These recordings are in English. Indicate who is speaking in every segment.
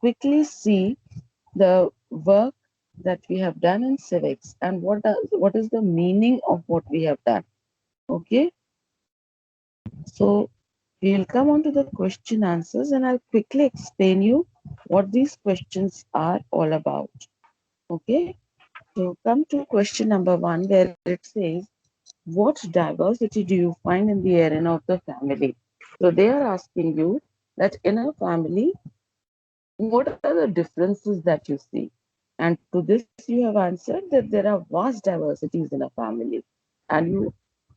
Speaker 1: quickly see the work that we have done in civics and what is the meaning of what we have done. Okay, so we'll come on to the question answers and I'll quickly explain you what these questions are all about. Okay, so come to question number one where it says, what diversity do you find in the arena of the family? So they are asking you that in a family, what are the differences that you see? And to this, you have answered that there are vast diversities in a family. And you,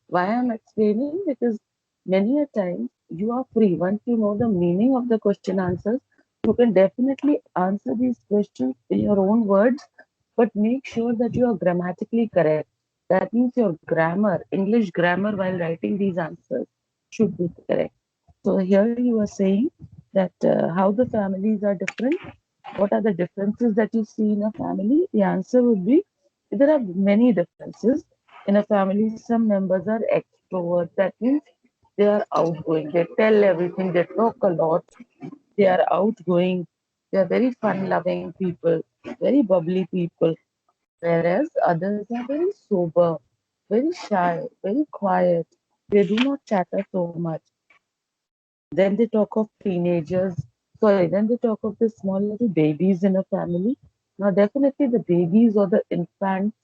Speaker 1: why I'm explaining? Because many a times you are free. Once you know the meaning of the question answers, you can definitely answer these questions in your own words, but make sure that you are grammatically correct. That means your grammar, English grammar while writing these answers should be correct. So here you are saying that how the families are different. What are the differences that you see in a family? The answer would be there are many differences. In a family, some members are extroverts. That means they are outgoing. They tell everything. They talk a lot. They are outgoing. They are very fun-loving people, very bubbly people. Whereas others are very sober, very shy, very quiet. They do not chatter so much. Then they talk of teenagers. Sorry, then they talk of the small little babies in a family. Now, definitely the babies or the infants,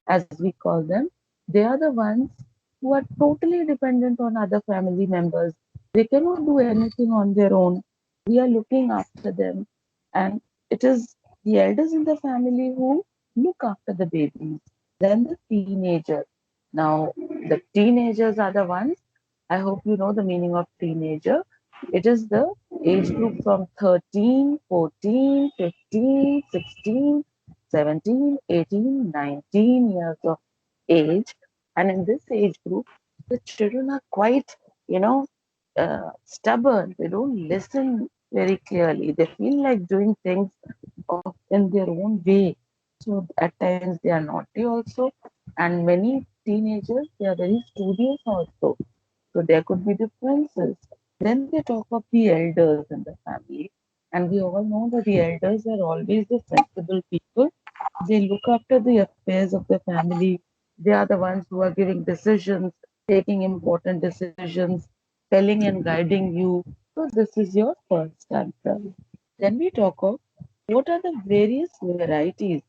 Speaker 1: as we call them, they are the ones who are totally dependent on other family members. They cannot do anything on their own. We are looking after them. And it is the elders in the family who look after the babies. Then the teenagers. Now, the teenagers are the ones, I hope you know the meaning of teenager. It is the age group from 13, 14, 15, 16, 17, 18, 19 years of age. And in this age group, the children are quite, you know, stubborn. They don't listen very clearly. They feel like doing things in their own way. So at times they are naughty also. And many teenagers, they are very studious also. So there could be differences. Then they talk of the elders in the family. And we all know that the elders are always the sensible people. They look after the affairs of the family. They are the ones who are giving decisions, taking important decisions, telling and guiding you. So this is your first answer. Then we talk of what are the various varieties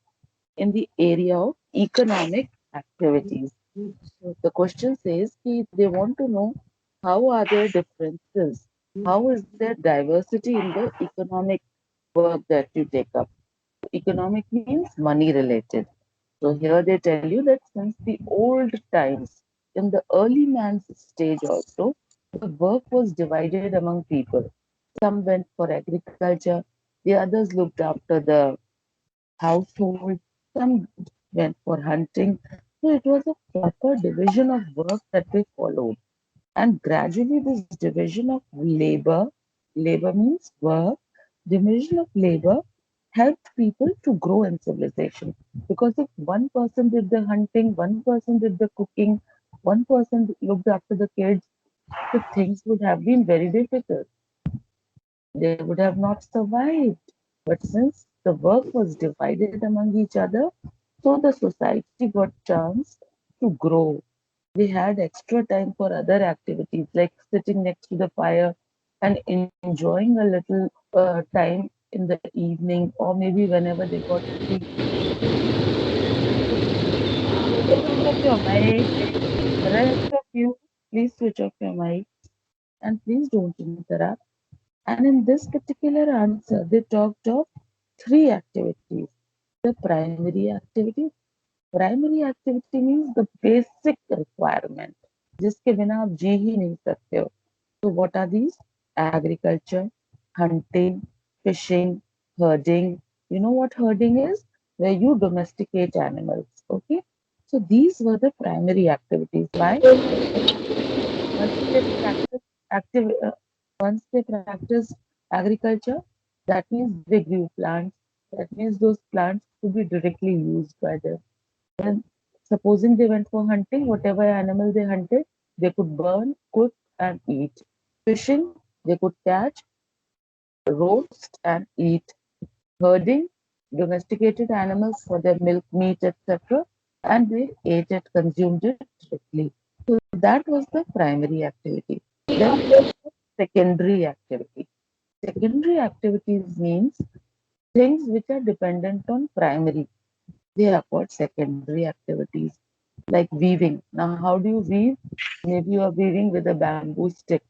Speaker 1: in the area of economic activities. So the question says they want to know how are there differences? How is there diversity in the economic work that you take up? Economic means money related. So here they tell you that since the old times, in the early man's stage also, the work was divided among people. Some went for agriculture, the others looked after the household, some went for hunting. So it was a proper division of work that they followed. And gradually, this division of labor means work, division of labor helped people to grow in civilization. Because if one person did the hunting, one person did the cooking, one person looked after the kids, the things would have been very difficult. They would have not survived. But since the work was divided among each other, so the society got chance to grow. They had extra time for other activities like sitting next to the fire and enjoying a little time in the evening or maybe whenever they got free. Please switch off your mic. The rest of you, please switch off your mic and please don't interrupt. And in this particular answer, they talked of three activities. The primary activity. Primary activity means the basic requirement, जिसके बिना आप जी ही नहीं सकते हो. So what are these? Agriculture, hunting, fishing, herding. You know what herding is? Where you domesticate animals. Okay. So these were the primary activities. Why? Once they practice active, once they practice agriculture, that means they grew plants. That means those plants could be directly used by them. And supposing they went for hunting, whatever animal they hunted, they could burn, cook, and eat. Fishing, they could catch, roast, and eat. herding domesticated animals for their milk, meat, etc., and they ate it, consumed it strictly. So that was the primary activity. Then we have secondary activity. Secondary activities means things which are dependent on primary. They are called secondary activities, like weaving. Now, how do you weave? Maybe you are weaving with a bamboo stick.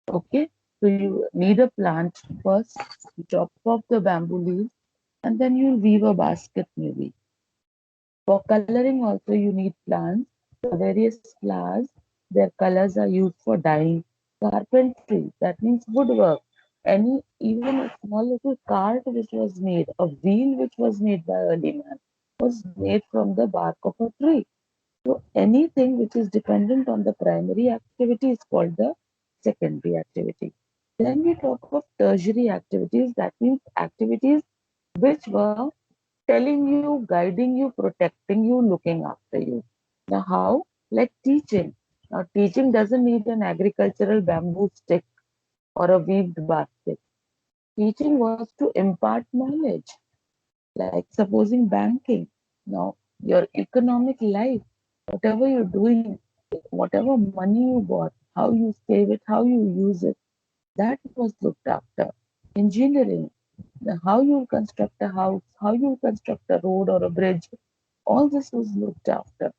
Speaker 1: Okay, so you need a plant first, you chop off the bamboo leaves, and then you weave a basket maybe. For coloring also you need plants. The various flowers, their colors are used for dyeing. Carpentry, that means woodwork. Any even a small little cart which was made, a wheel which was made by early man, was made from the bark of a tree. So anything which is dependent on the primary activity is called the secondary activity. Then we talk of tertiary activities, that means activities which were telling you, guiding you, protecting you, looking after you. Now, how? Like teaching. Now, teaching doesn't need an agricultural bamboo stick or a weaved basket. Teaching was to impart knowledge, like supposing banking. Now, your economic life, whatever you're doing, whatever money you got, how you save it, how you use it, that was looked after. Engineering, how you construct a house, how you construct a road or a bridge, all this was looked after.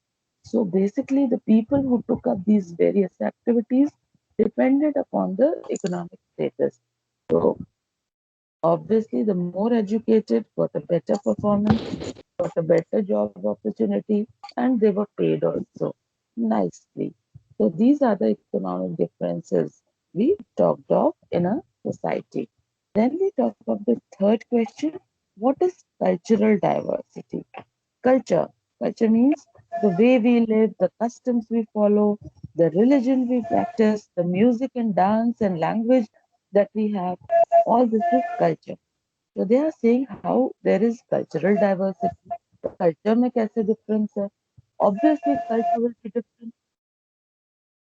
Speaker 1: So basically, the people who took up these various activities depended upon the economic status. So obviously, the more educated got a better performance, got a better job opportunity, and they were paid also nicely. So these are the economic differences we talked of in a society. Then we talk of the third question, what is cultural diversity? Culture. Culture means the way we live, the customs we follow, the religion we practice, the music and dance and language that we have. All this is culture. So they are saying how there is cultural diversity. Culture में कैसे difference है? Obviously, culture will be different.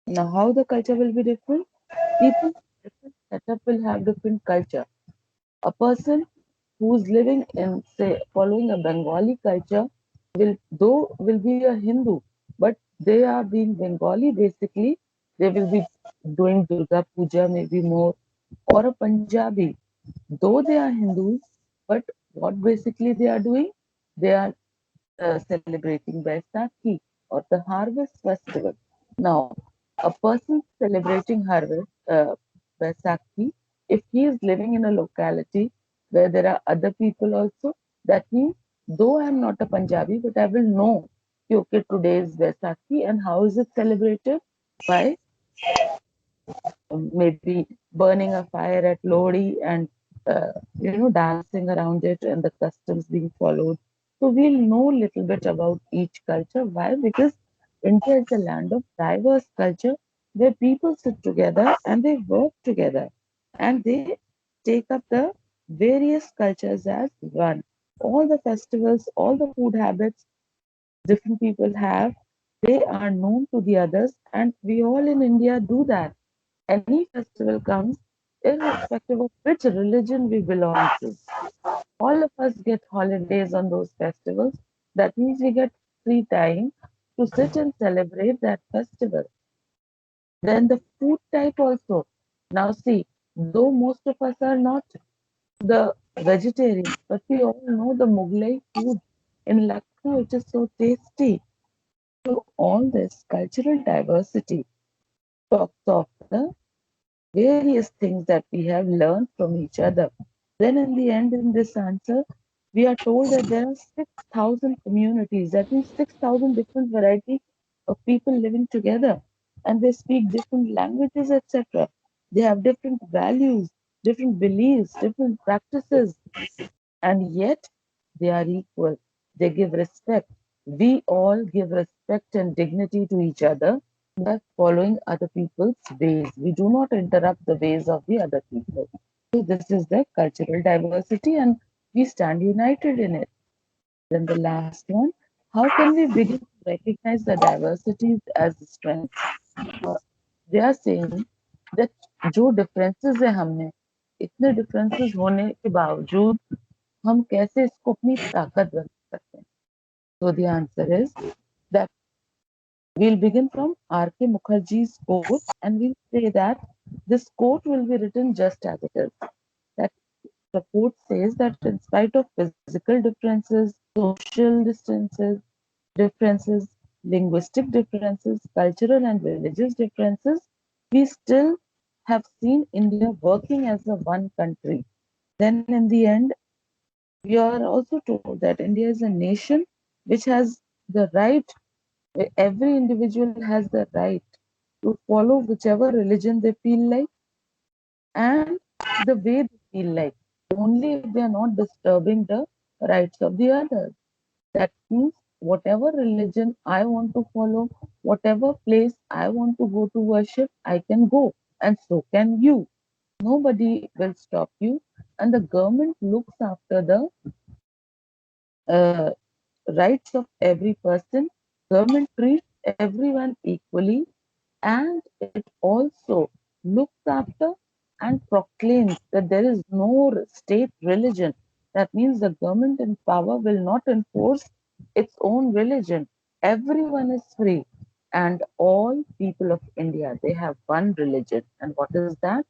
Speaker 1: Now, how the culture will be different? People different setup will have different culture. A person who's living in, say, following a Bengali culture will be a Hindu, but they are being Bengali basically. They will be doing Durga Puja maybe more, or a Punjabi, though they are Hindus, but what basically they are doing? They are celebrating Vaisakhi or the harvest festival. Now, a person celebrating harvest Vaisakhi, if he is living in a locality where there are other people also, that means though I am not a Punjabi, but I will know okay, today is Vaisakhi and how is it celebrated? By maybe burning a fire at Lodi and dancing around it and the customs being followed. So we'll know a little bit about each culture. Why? Because India is a land of diverse culture where people sit together and they work together and they take up the various cultures as one. All the festivals, all the food habits different people have, they are known to the others, and we all in India do that. Any festival comes, irrespective of which religion we belong to. All of us get holidays on those festivals. That means we get free time to sit and celebrate that festival. Then the food type also. Now see, though most of us are not the vegetarians, but we all know the Mughlai food in Lucknow, which is so tasty. So all this cultural diversity talks of the various things that we have learned from each other. Then, in the end, in this answer, we are told that there are 6,000 communities. That means 6,000 different varieties of people living together, and they speak different languages, etc. They have different values, different beliefs, different practices, and yet they are equal. They give respect. We all give respect and dignity to each other by following other people's ways. We do not interrupt the ways of the other people. So, this is the cultural diversity, and we stand united in it. Then, the last one, how can we begin to recognize the diversities as strengths? Uh, they are saying that जो differences है हम में इतने differences होने के बावजूद हम कैसे इसको अपनी ताकत बना सकते हैं? So the answer is that we'll begin from R.K. Mukherjee's quote, and we'll say that this quote will be written just as it is. That the quote says that in spite of physical differences, social differences, linguistic differences, cultural and religious differences, we still have seen India working as a one country. Then in the end, we are also told that India is a nation which has the right, every individual has the right to follow whichever religion they feel like and the way they feel like, only if they are not disturbing the rights of the others. That means whatever religion I want to follow, whatever place I want to go to worship, I can go, and so can you. Nobody will stop you, and the government looks after the uh, rights of every person. Government treats everyone equally, and it also looks after and proclaims that there is no state religion. That means the government in power will not enforce its own religion. Everyone is free, and all people of India, they have one religion. And what is that?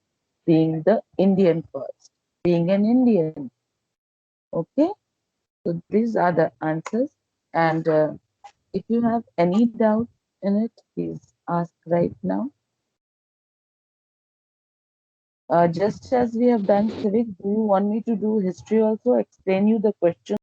Speaker 1: Being the Indian first, being an Indian. Okay, so these are the answers. And if you have any doubt in it, please ask right now. Just as we have done civics, do you want me to do history also? Explain you the question